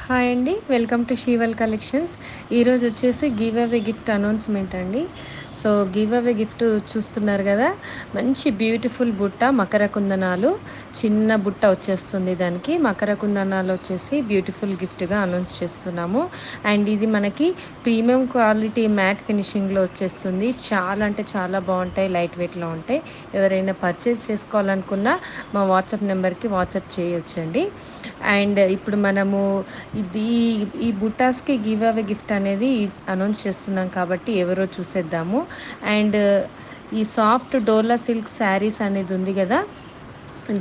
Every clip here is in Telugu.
హాయ్ అండి. వెల్కమ్ టు షీవల్ కలెక్షన్స్. ఈరోజు వచ్చేసి గివ్ అవే గిఫ్ట్ అనౌన్స్మెంట్ అండి. సో గివ్ అవే గిఫ్ట్ చూస్తున్నారు కదా, మంచి బ్యూటిఫుల్ బుట్ట మకర కుందనాలు, చిన్న బుట్ట వచ్చేస్తుంది. దానికి మకర కుందనాలు వచ్చేసి బ్యూటిఫుల్ గిఫ్ట్గా అనౌన్స్ చేస్తున్నాము. అండ్ ఇది మనకి ప్రీమియం క్వాలిటీ మ్యాట్ ఫినిషింగ్లో వచ్చేస్తుంది. చాలా అంటే చాలా బాగుంటాయి, లైట్ వెయిట్లో ఉంటాయి. ఎవరైనా పర్చేస్ చేసుకోవాలనుకున్నా మా వాట్సాప్ నెంబర్కి వాట్సాప్ చేయొచ్చండి. అండ్ ఇప్పుడు మనము ఇది ఈ బుటాస్కి గివ్ అవే గిఫ్ట్ అనేది అనౌన్స్ చేస్తున్నాం కాబట్టి ఎవరో చూసేద్దాము. అండ్ ఈ సాఫ్ట్ డోలా సిల్క్ శారీస్ అనేది ఉంది కదా,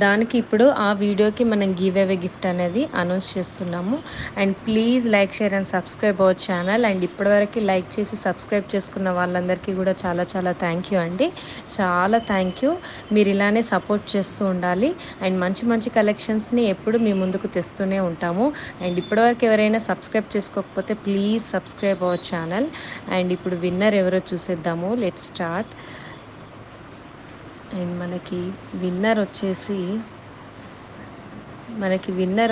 దానికి ఇప్పుడు ఆ వీడియోకి మనం గివ్ అవే గిఫ్ట్ అనేది అనౌన్స్ చేస్తున్నాము. And please like, share and subscribe our channel. And ఇప్పటివరకు లైక్ చేసి సబ్స్క్రైబ్ చేసుకున్న వాళ్ళందరికీ కూడా చాలా చాలా థ్యాంక్ యూ అండి. చాలా థ్యాంక్ యూ. మీరు ఇలానే సపోర్ట్ చేస్తూ ఉండాలి. అండ్ మంచి మంచి కలెక్షన్స్ని ఎప్పుడు మీ ముందుకు తెస్తూనే ఉంటాము. అండ్ ఇప్పటివరకు ఎవరైనా సబ్స్క్రైబ్ చేసుకోకపోతే please subscribe our channel. And ఇప్పుడు విన్నర్ ఎవరో చూసేద్దాము. Let's start. అండ్ మనకి విన్నర్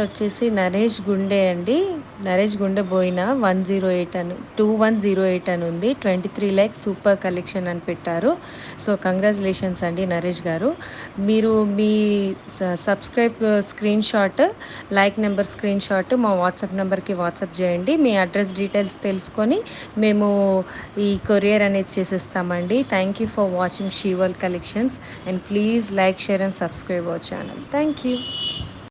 వచ్చేసి నరేష్ గుండే అండి. నరేష్ గుండె బోయిన 108 అని 2108 అని ఉంది. 23 లైక్ సూపర్ కలెక్షన్ అని పెట్టారు. సో కంగ్రాచులేషన్స్ అండి నరేష్ గారు. మీరు మీ subscribe screen shot, like number screen shot మా వాట్సాప్ నెంబర్కి వాట్సాప్ చేయండి. మీ అడ్రస్ డీటెయిల్స్ తెలుసుకొని మేము ఈ కొరియర్ అనేది చేసేస్తామండి. Thank you for watching she world collections. And please like, share and subscribe our channel. Thank you.